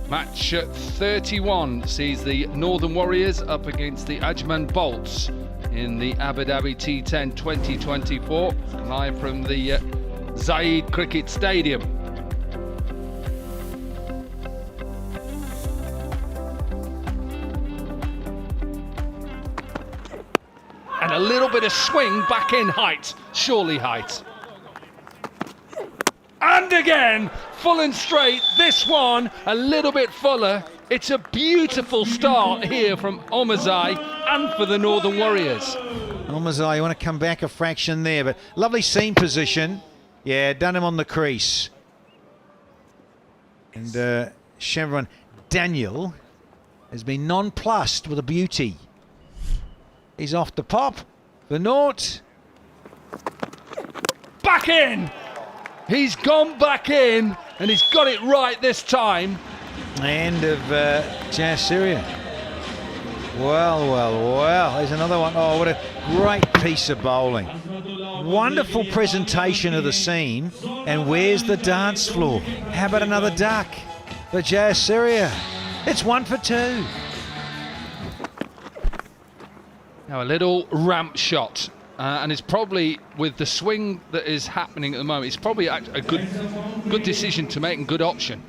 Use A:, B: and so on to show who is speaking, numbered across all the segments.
A: Match 31 sees the Northern Warriors up against the Ajman Bolts in the Abu Dhabi T10 2024, live from the Zayed Cricket Stadium. And a little bit of swing back in height, surely height. And again, full and straight, this one a little bit fuller. It's a beautiful start here from Omarzai and for the Northern Warriors.
B: Omarzai, you want to come back a fraction there, but lovely seam position. Yeah, done him on the crease. And Chevron Daniel has been nonplussed with a beauty. He's off the pop for naught.
A: Back in! He's gone back in, and he's got it right this time.
B: End of Jazz Syria. Well, there's another one. Oh, what a great piece of bowling. Wonderful presentation of the seam. And where's the dance floor? How about another duck for Jazz Syria? It's 1 for 2.
A: Now a little ramp shot. And it's probably, with the swing that is happening at the moment, it's probably a good decision to make and good option.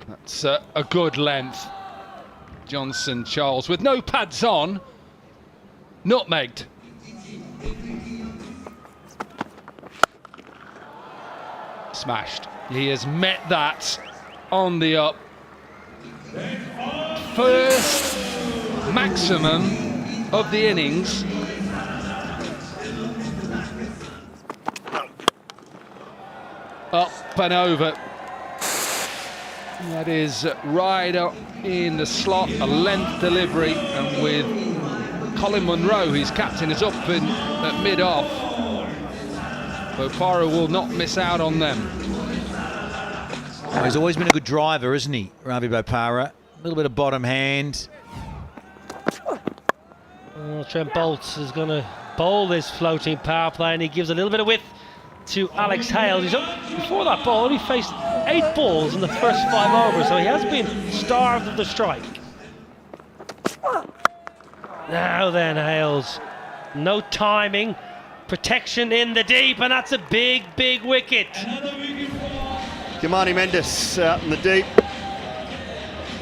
A: That's a good length. Johnson Charles with no pads on, nutmegged. Smashed. He has met that on the up. First maximum of the innings. Up and over. That is right up in the slot, a length delivery, and with Colin Munro, whose captain, is up in at mid-off. Bopara will not miss out on them.
B: Oh, he's always been a good driver, isn't he, Ravi Bopara? A little bit of bottom hand.
C: Well, Trent Boult is going to bowl this floating power play, and he gives a little bit of width to Alex Hales. He's up before that ball. He faced 8 balls in the first 5 overs, so he has been starved of the strike. Now then, Hales. No timing. Protection in the deep, and that's a big, big wicket.
D: Kimani Mendes out in the deep.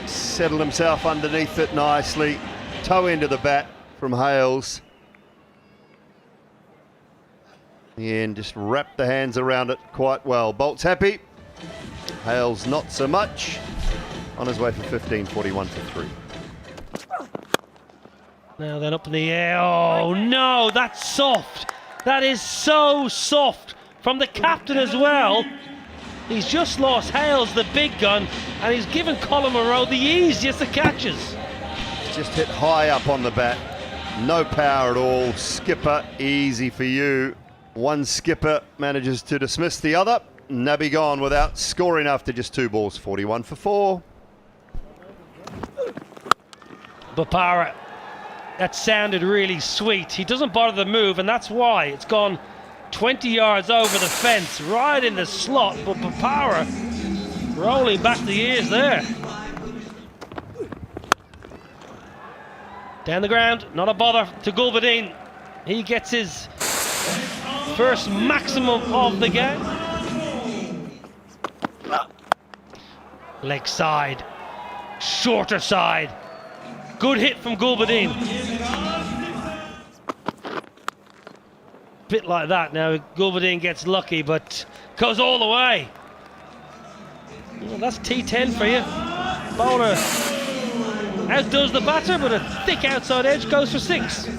D: Settled himself underneath it nicely. Toe into the bat from Hales. And just wrapped the hands around it quite well. Bolt's happy. Hales not so much. On his way for 15, 41 for 3.
C: Now then, up in the air. Oh no, that's soft. That is so soft from the captain as well. He's just lost Hales, the big gun, and he's given Colin Munro the easiest of catches.
D: It's just hit high up on the bat. No power at all. Skipper, easy for you. One skipper manages to dismiss the other. Nabi gone without scoring after just 2 balls, 41 for 4.
C: Bopara, that sounded really sweet. He doesn't bother the move, and that's why it's gone 20 yards over the fence, right in the slot. But Bopara rolling back the ears there. Down the ground, not a bother to Gulbadine. He gets his first maximum of the game. Leg side, shorter side. Good hit from Gulbadine. Bit like that now. Gulbadine gets lucky, but goes all the way. Well, that's T10 for you. Bowler outdoes the batter, but a thick outside edge goes for 6.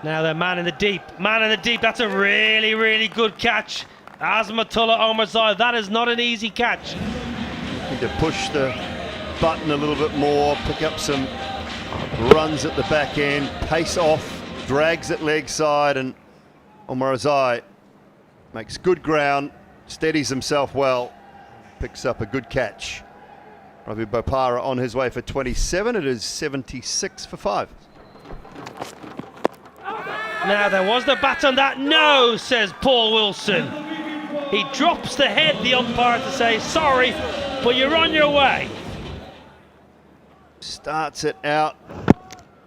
C: Now the man in the deep. That's a really, really good catch. Azmatullah Omarzai, that is not an easy catch.
D: Need to push the button a little bit more, pick up some runs at the back end, pace off, drags at leg side, and Omarzai makes good ground, steadies himself well, picks up a good catch. Ravi Bopara on his way for 27. It is 76 for 5.
C: Now there was the bat on that. No, says Paul Wilson. He drops the head, the umpire, to say, sorry, but you're on your way.
D: Starts it out,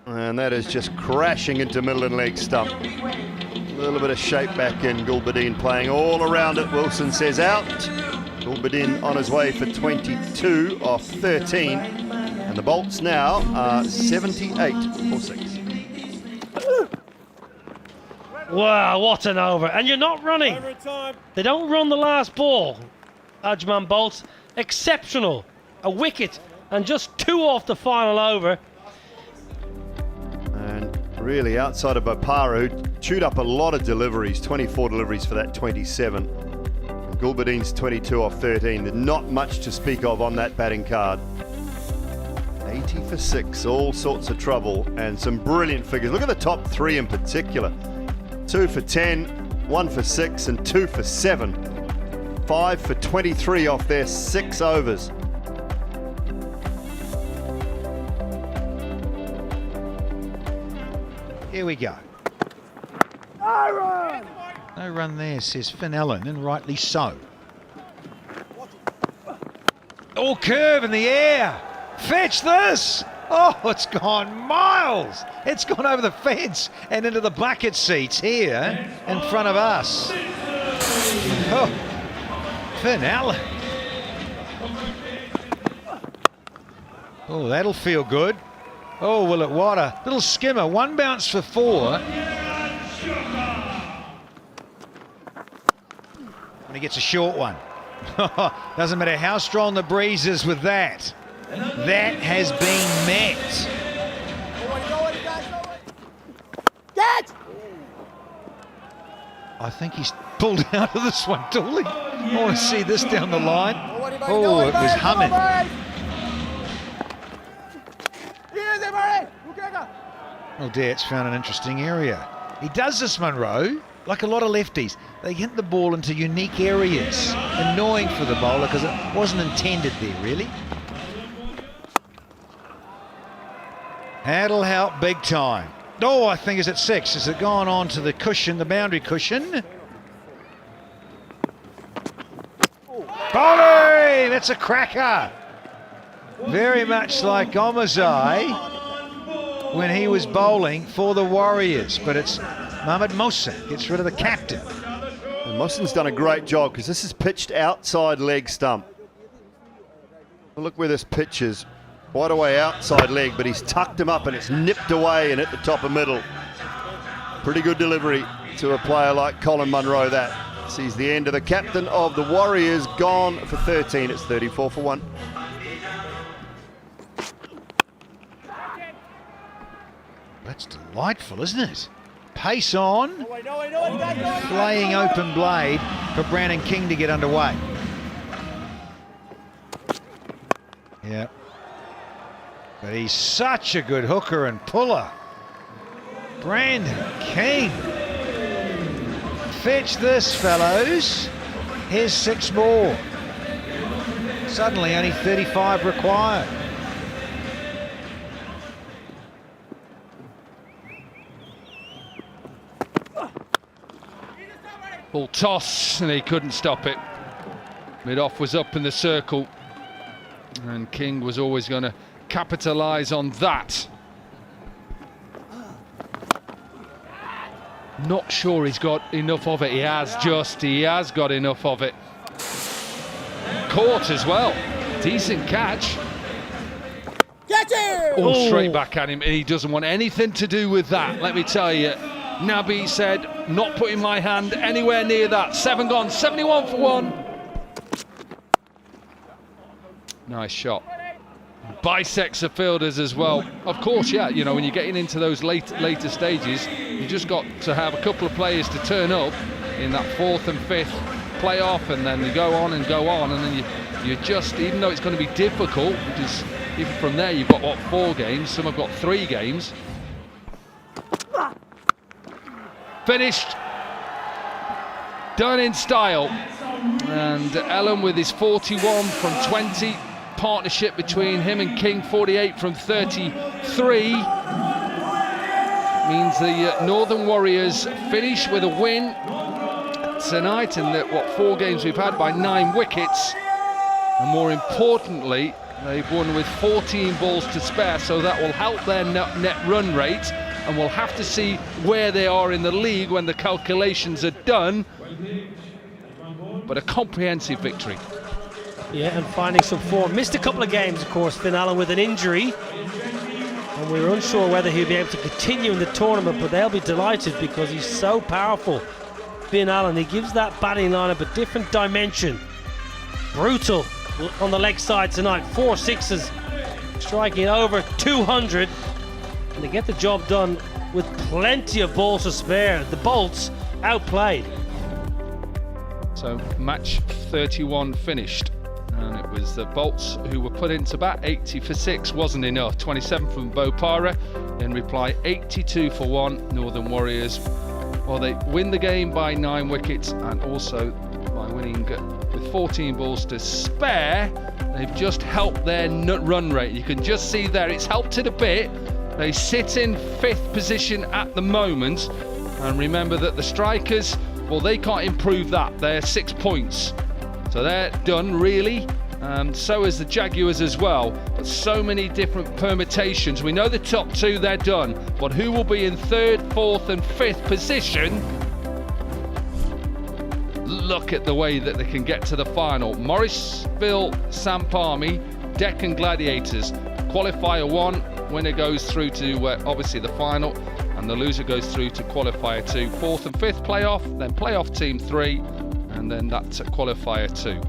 D: and that is just crashing into middle and leg stump. A little bit of shape back in. Gulbadin playing all around it. Wilson says out. Gulbadin on his way for 22 off 13. And the Bolts now are 78 for 6.
C: Wow, what an over. And you're not running. They don't run the last ball. Ajman Bolts, exceptional. A wicket and just 2 off the final over.
D: And really outside of Bopara, who chewed up a lot of deliveries, 24 deliveries for that 27. Gulbadin's 22 off 13. There's not much to speak of on that batting card. 80 for 6, all sorts of trouble, and some brilliant figures. Look at the top 3 in particular. 2 for 10, 1 for 6, and 2 for 7. 5 for 23 off their 6 overs.
B: Here we go. No run there, says Finn Allen, and rightly so. Oh, curve in the air. Fetch this. Oh, it's gone miles. It's gone over the fence and into the bucket seats here in front of us. Oh, Finn Allen. Oh, that'll feel good. Oh, will it? What a little skimmer. 1 bounce for 4. And he gets a short one. Doesn't matter how strong the breeze is with that. That has been met. I think he's pulled out of this one, Dooley. I want to see this down the line. Oh, it was humming. Oh dear, it's found an interesting area. He does this, Munro, like a lot of lefties. They hit the ball into unique areas. Annoying for the bowler because it wasn't intended there, really. That'll help big time. Oh, I think it's at 6. Has it gone on to the cushion, the boundary cushion? Bowling! That's a cracker. Very much like Omazai when he was bowling for the Warriors, but it's Mohamed Mohsin gets rid of the captain.
D: And Mohsin's done a great job because this is pitched outside leg stump. Look where this pitch is. Quite away outside leg, but he's tucked him up and it's nipped away and hit the top of middle. Pretty good delivery to a player like Colin Munro. That sees the end of the captain of the Warriors gone for 13. It's 34 for 1.
B: That's delightful, isn't it? Pace on, flaying open blade for Brandon King to get underway. Yeah. But he's such a good hooker and puller. Brandon King. Fetch this, fellows. Here's 6 more. Suddenly only 35 required.
A: Full toss, and he couldn't stop it. Mid-off was up in the circle, and King was always going to capitalise on that. Not sure he's got enough of it. He has got enough of it. Caught as well. Decent catch.
E: Catch it!
A: Oh, straight back at him, and he doesn't want anything to do with that, let me tell you. Nabi said, not putting my hand anywhere near that. 7 gone, 71 for 1. Nice shot. Bisects the fielders as well. Of course, yeah, you know, when you're getting into those later stages, you just got to have a couple of players to turn up in that 4th and 5th playoff, and then you go on, and then you just, even though it's going to be difficult, because even from there you've got, what, 4 games, some have got 3 games. Finished. Done in style. And Ellen with his 41 from 20. Partnership between him and King, 48 from 33. Means the Northern Warriors finish with a win. tonight in the 4 games we've had by 9 wickets, and more importantly, they've won with 14 balls to spare, so that will help their net run rate, and we'll have to see where they are in the league when the calculations are done. But a comprehensive victory.
C: Yeah, and finding some form. Missed a couple of games, of course, Finn Allen with an injury, and we were unsure whether he'd be able to continue in the tournament, but they'll be delighted because he's so powerful. Finn Allen, he gives that batting lineup a different dimension. Brutal on the leg side tonight, 4 sixes, striking over 200, and they get the job done with plenty of balls to spare. The Bolts outplayed.
A: So match 31 finished, and it was the Bolts who were put into bat. 80 for 6 wasn't enough. 27 from Bopara. In reply, 82 for 1. Northern Warriors, well, they win the game by 9 wickets, and also by winning with 14 balls to spare, they've just helped their run rate. You can just see there, it's helped it a bit. They sit in 5th position at the moment, and remember that the strikers, well, they can't improve that. They're 6 points, so they're done really. So is the Jaguars as well, but so many different permutations. We know the top 2, they're done, but who will be in 3rd, 4th and 5th position? Look at the way that they can get to the final. Morrisville, Sampami, Deccan Gladiators. Qualifier 1, winner goes through to obviously the final, and the loser goes through to qualifier 2. 4th and 5th playoff, then playoff team 3, and then that's qualifier 2.